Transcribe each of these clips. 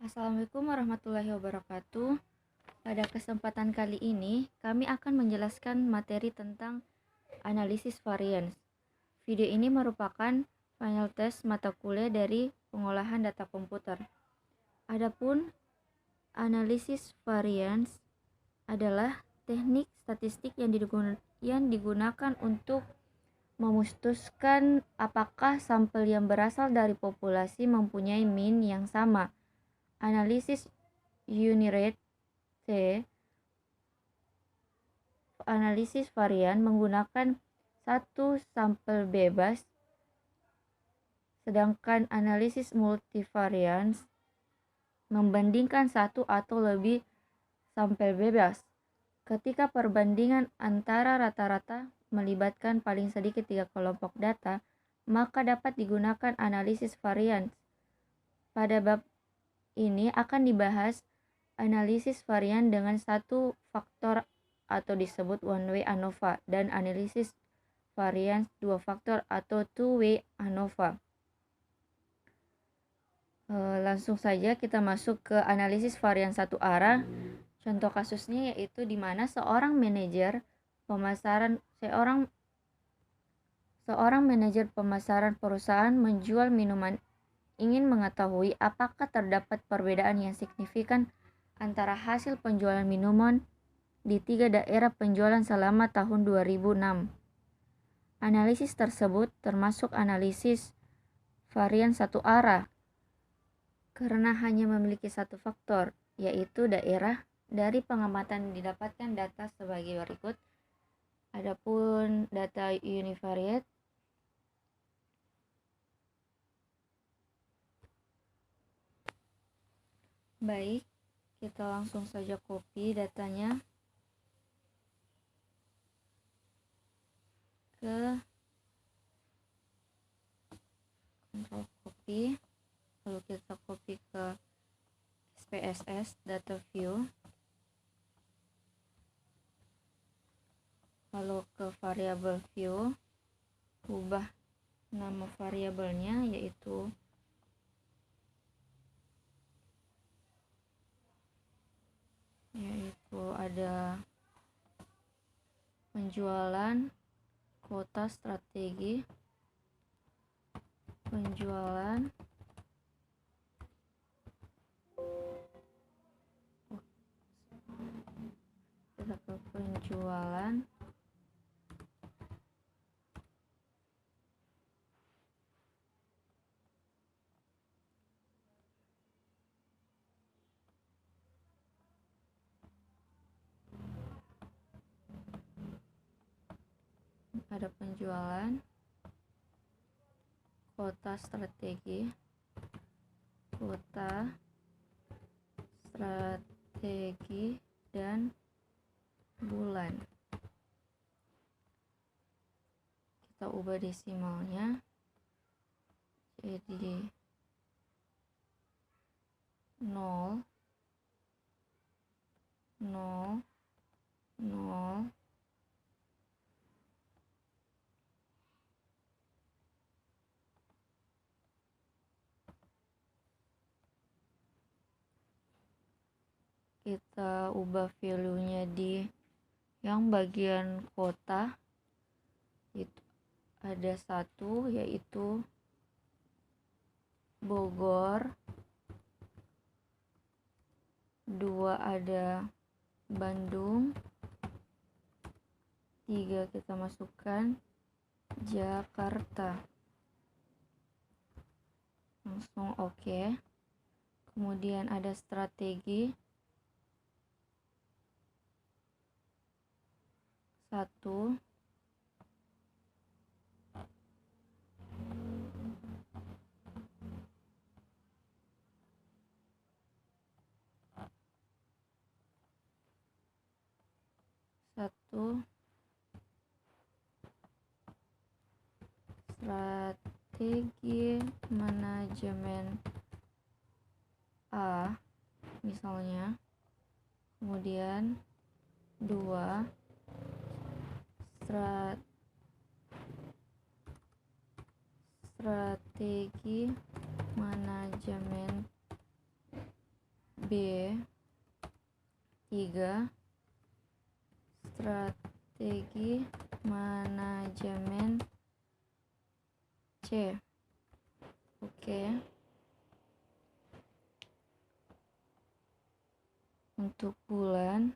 Assalamualaikum warahmatullahi wabarakatuh. Pada kesempatan kali ini, kami akan menjelaskan materi tentang analisis varians. Video ini merupakan final test mata kuliah dari pengolahan data komputer. Adapun analisis varians adalah teknik statistik yang digunakan untuk memutuskan apakah sampel yang berasal dari populasi mempunyai mean yang sama. Analisis unirate analisis varian menggunakan satu sampel bebas, sedangkan analisis multivarians membandingkan satu atau lebih sampel bebas. Ketika perbandingan antara rata-rata melibatkan paling sedikit 3 kelompok data, maka dapat digunakan analisis varians. Pada bab ini akan dibahas analisis varian dengan satu faktor atau disebut one-way ANOVA dan analisis varian dua faktor atau two-way ANOVA. Langsung saja kita masuk ke analisis varian satu arah. Contoh kasusnya yaitu di mana seorang manajer pemasaran perusahaan menjual minuman ingin mengetahui apakah terdapat perbedaan yang signifikan antara hasil penjualan minuman di 3 daerah penjualan selama tahun 2006. Analisis tersebut termasuk analisis varian satu arah karena hanya memiliki satu faktor, yaitu daerah. Dari pengamatan didapatkan data sebagai berikut. Adapun data univariate baik, kita langsung saja copy datanya ke control copy, lalu kita copy ke SPSS data view, lalu ke variable view, ubah nama variabelnya yaitu ada penjualan, kuota strategi, penjualan, kita ke penjualan, ada penjualan, kuota strategi, dan bulan. Kita ubah desimalnya jadi 0 0 0 kita ubah value-nya di yang bagian kota itu ada satu yaitu Bogor, 2 ada Bandung, 3 kita masukkan Jakarta. Langsung oke. Kemudian ada strategi 1, strategi manajemen A misalnya, kemudian 2 strategi manajemen B. 3. Strategi manajemen. C. Oke. Untuk bulan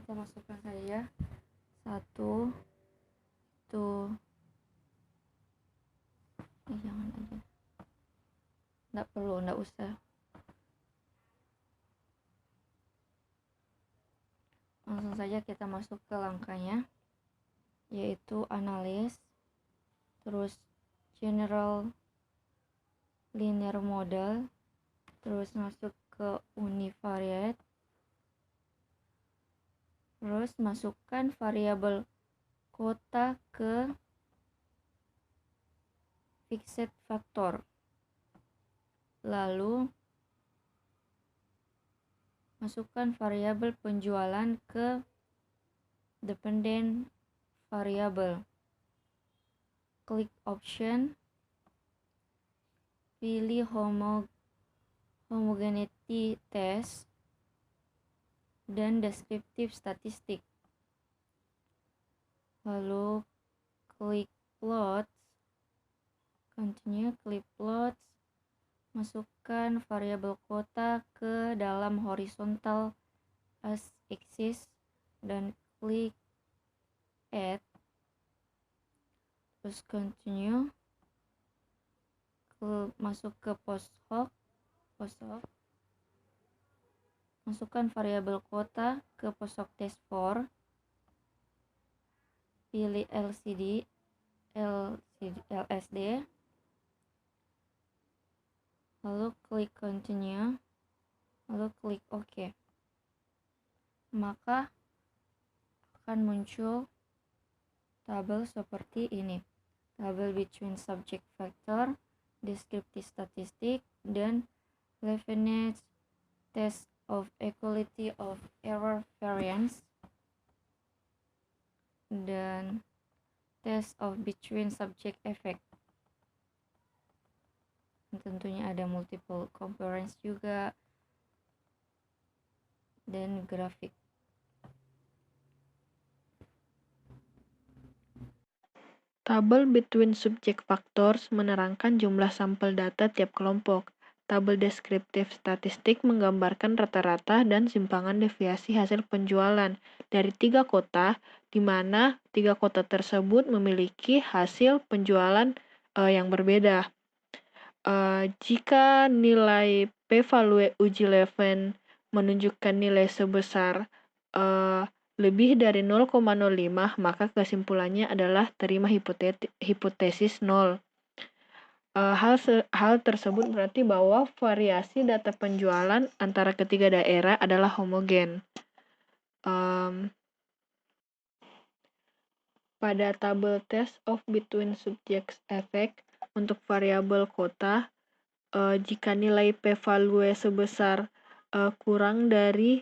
kita masukkan saja 1 itu jangan aja, nggak perlu, nggak usah. Langsung saja kita masuk ke langkahnya, yaitu analis, terus general linear model, terus masuk ke univariate, terus masukkan variabel kota ke fixed factor, lalu masukkan variabel penjualan ke dependent variable. Klik option, pilih homogeneity test dan descriptive statistik, lalu klik plots, continue, klik plots, masukkan variabel kota ke dalam horizontal axis dan klik add, terus continue, masuk ke post hoc, masukkan variabel kota ke post hoc test for, pilih LSD, lalu klik continue, lalu klik OK. Maka akan muncul tabel seperti ini. Tabel between subject factor, descriptive statistic, dan Leibniz test of equality of error variance, dan test of between subject effect. Tentunya ada multiple comparison juga dan grafik. Tabel between subject factors menerangkan jumlah sampel data tiap kelompok. Tabel deskriptif statistik menggambarkan rata-rata dan simpangan deviasi hasil penjualan dari 3 kota, di mana 3 kota tersebut memiliki hasil penjualan yang berbeda. Jika nilai p-value uji Leven menunjukkan nilai sebesar lebih dari 0,05, maka kesimpulannya adalah terima hipotesis 0. Hal tersebut berarti bahwa variasi data penjualan antara ketiga daerah adalah homogen. Pada tabel test of between subjects effect untuk variabel kota, jika nilai p-value sebesar kurang dari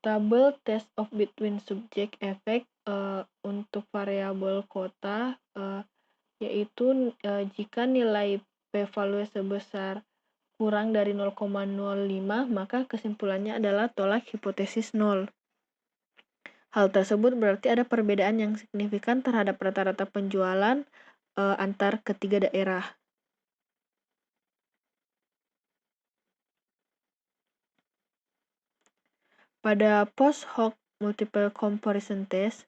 tabel test of between subject effect untuk variabel kota, yaitu jika nilai p-value sebesar kurang dari 0,05, maka kesimpulannya adalah tolak hipotesis 0. Hal tersebut berarti ada perbedaan yang signifikan terhadap rata-rata penjualan antar ketiga daerah. Pada post hoc multiple comparison test,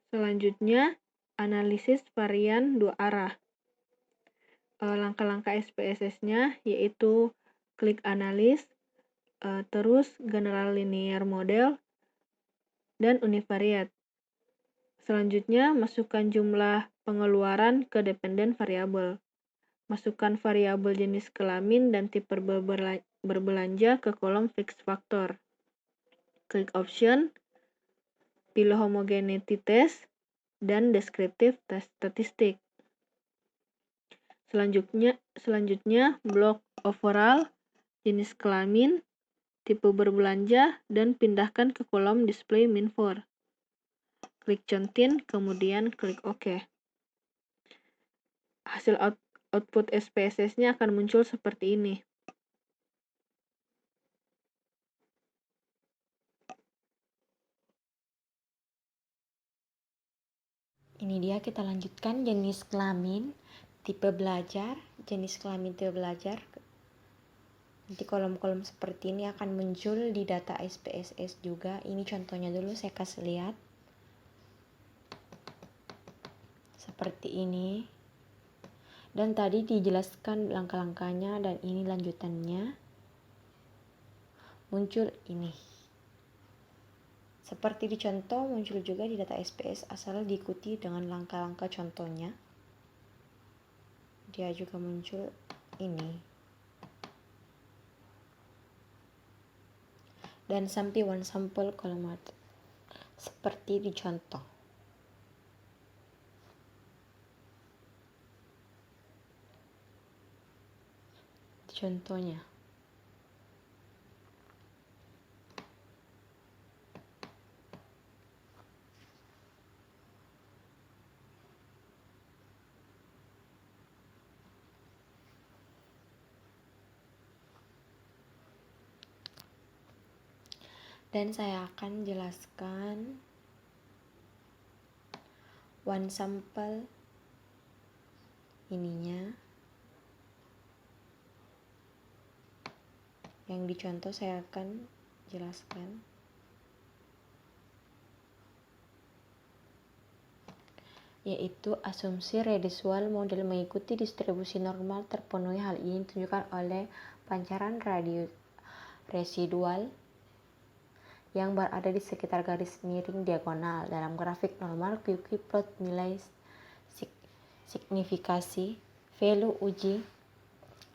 selanjutnya analisis varian dua arah. Langkah-langkah SPSS-nya yaitu klik analis, terus general linear model, dan univariate. Selanjutnya masukkan jumlah pengeluaran ke dependent variable. Masukkan variabel jenis kelamin dan tipe berbelanja ke kolom fixed factor. Klik option, pilih homogeneity test, dan descriptive test statistik. Selanjutnya blok overall, jenis kelamin, tipe berbelanja, dan pindahkan ke kolom display min4. Klik contin, kemudian klik OK. Hasil output SPSS-nya akan muncul seperti ini. Ini dia, kita lanjutkan jenis kelamin, tipe belajar, jenis kelamin tipe belajar. Nanti kolom-kolom seperti ini akan muncul di data SPSS juga. Ini contohnya dulu saya kasih lihat. Seperti ini. Dan tadi dijelaskan langkah-langkahnya dan ini lanjutannya. Muncul ini. Seperti di contoh muncul juga di data SPS asal diikuti dengan langkah-langkah contohnya. Dia juga muncul ini. Dan sampai one sample column seperti di contoh. Contohnya. Dan saya akan jelaskan one sample ininya. Yang dicontoh saya akan jelaskan. Yaitu asumsi residual model mengikuti distribusi normal terpenuhi. Hal ini ditunjukkan oleh pancaran residual yang berada di sekitar garis miring diagonal. Dalam grafik normal, QQ plot nilai signifikasi value uji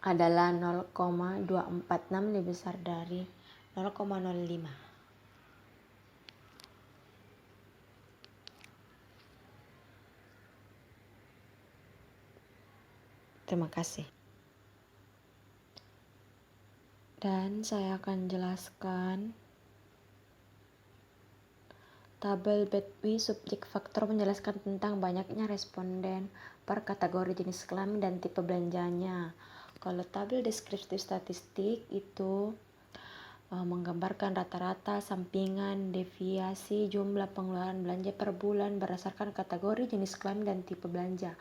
adalah 0,246 lebih besar dari 0,05. Terima kasih. Dan saya akan jelaskan tabel Betwy subjek faktor menjelaskan tentang banyaknya responden per kategori jenis kelamin dan tipe belanjanya. Kalau tabel deskriptif statistik itu menggambarkan rata-rata, sampingan, deviasi, jumlah pengeluaran belanja per bulan berdasarkan kategori jenis kelamin dan tipe belanja.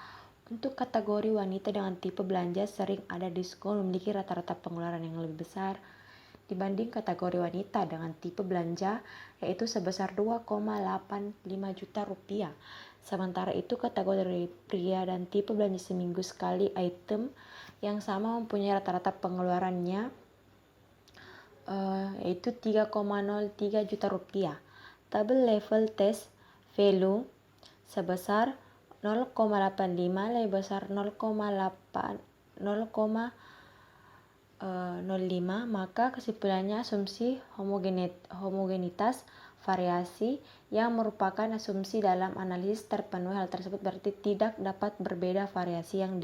Untuk kategori wanita dengan tipe belanja sering ada diskon memiliki rata-rata pengeluaran yang lebih besar dibanding kategori wanita dengan tipe belanja, yaitu sebesar 2,85 juta rupiah. Sementara itu kategori pria dan tipe belanja seminggu sekali item yang sama mempunyai rata-rata pengeluarannya yaitu 3,03 juta rupiah. Tabel level test value sebesar 0,85 lebih besar 0,05, maka kesimpulannya asumsi homogenitas variasi yang merupakan asumsi dalam analisis terpenuhi. Hal tersebut berarti tidak dapat berbeda variasi yang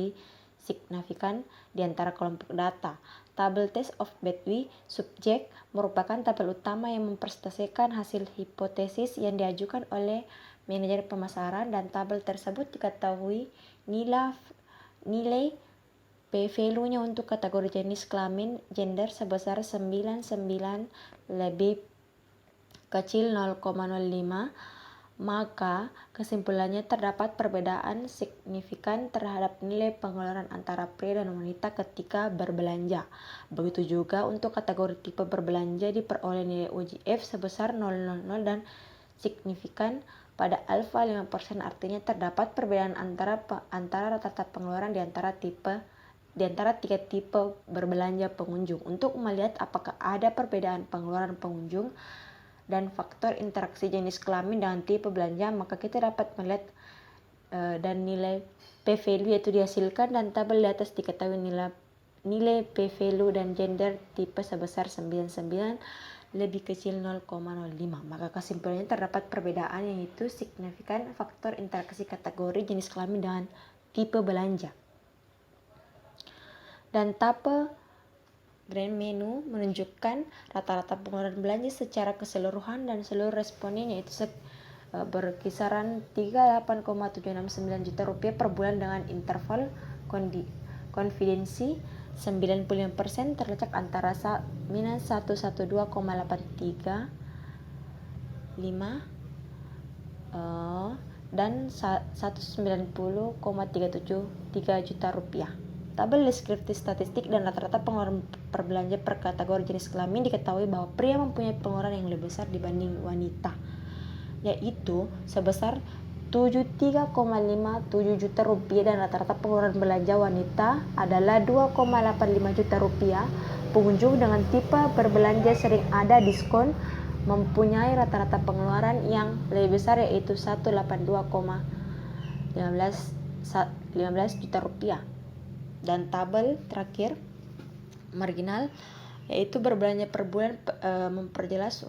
signifikan di antara kelompok data. Tabel test of Betwy subjek merupakan tabel utama yang mempresentasikan hasil hipotesis yang diajukan oleh manajer pemasaran, dan tabel tersebut diketahui nilai p-value-nya untuk kategori jenis kelamin gender sebesar 99 lebih kecil 0,05, maka kesimpulannya terdapat perbedaan signifikan terhadap nilai pengeluaran antara pria dan wanita ketika berbelanja. Begitu juga untuk kategori tipe berbelanja diperoleh nilai uji F sebesar 0,00 dan signifikan pada alfa 5%, artinya terdapat perbedaan antara rata-rata pengeluaran di antara tiga tipe berbelanja pengunjung. Untuk melihat apakah ada perbedaan pengeluaran pengunjung dan faktor interaksi jenis kelamin dengan tipe belanja, maka kita dapat melihat dan nilai p-value yaitu dihasilkan, dan tabel di atas diketahui nilai p-value dan gender tipe sebesar 99 lebih kecil 0,05. Maka kesimpulannya terdapat perbedaan yaitu signifikan faktor interaksi kategori jenis kelamin dengan tipe belanja. Dan tabel Grand Menu menunjukkan rata-rata pengeluaran belanja secara keseluruhan dan seluruh responden yaitu berkisaran 38,769 juta rupiah per bulan dengan interval konfidensi 95% terletak antara minus 112,835 dan 190,373 juta rupiah. Tabel deskriptif statistik dan rata-rata pengeluaran per belanja per kategori jenis kelamin diketahui bahwa pria mempunyai pengeluaran yang lebih besar dibanding wanita, yaitu sebesar 73,57 juta rupiah, dan rata-rata pengeluaran belanja wanita adalah 2,85 juta rupiah. Pengunjung dengan tipe berbelanja sering ada diskon mempunyai rata-rata pengeluaran yang lebih besar yaitu 182,15 juta rupiah. Dan tabel terakhir marginal yaitu berbelanja per bulan memperjelas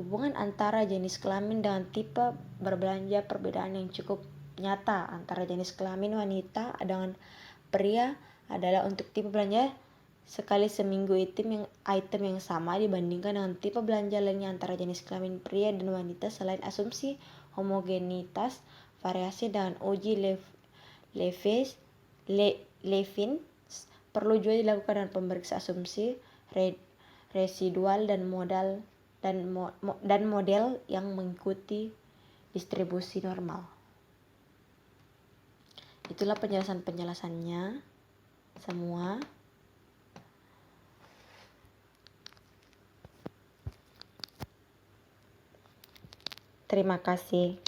hubungan antara jenis kelamin dengan tipe berbelanja. Perbedaan yang cukup nyata antara jenis kelamin wanita dengan pria adalah untuk tipe belanja sekali seminggu item yang sama dibandingkan dengan tipe belanja lainnya antara jenis kelamin pria dan wanita. Selain asumsi homogenitas, variasi dengan uji Levin perlu juga dilakukan dengan pemeriksa asumsi residual dan model yang mengikuti distribusi normal. Itulah penjelasannya semua. Terima kasih.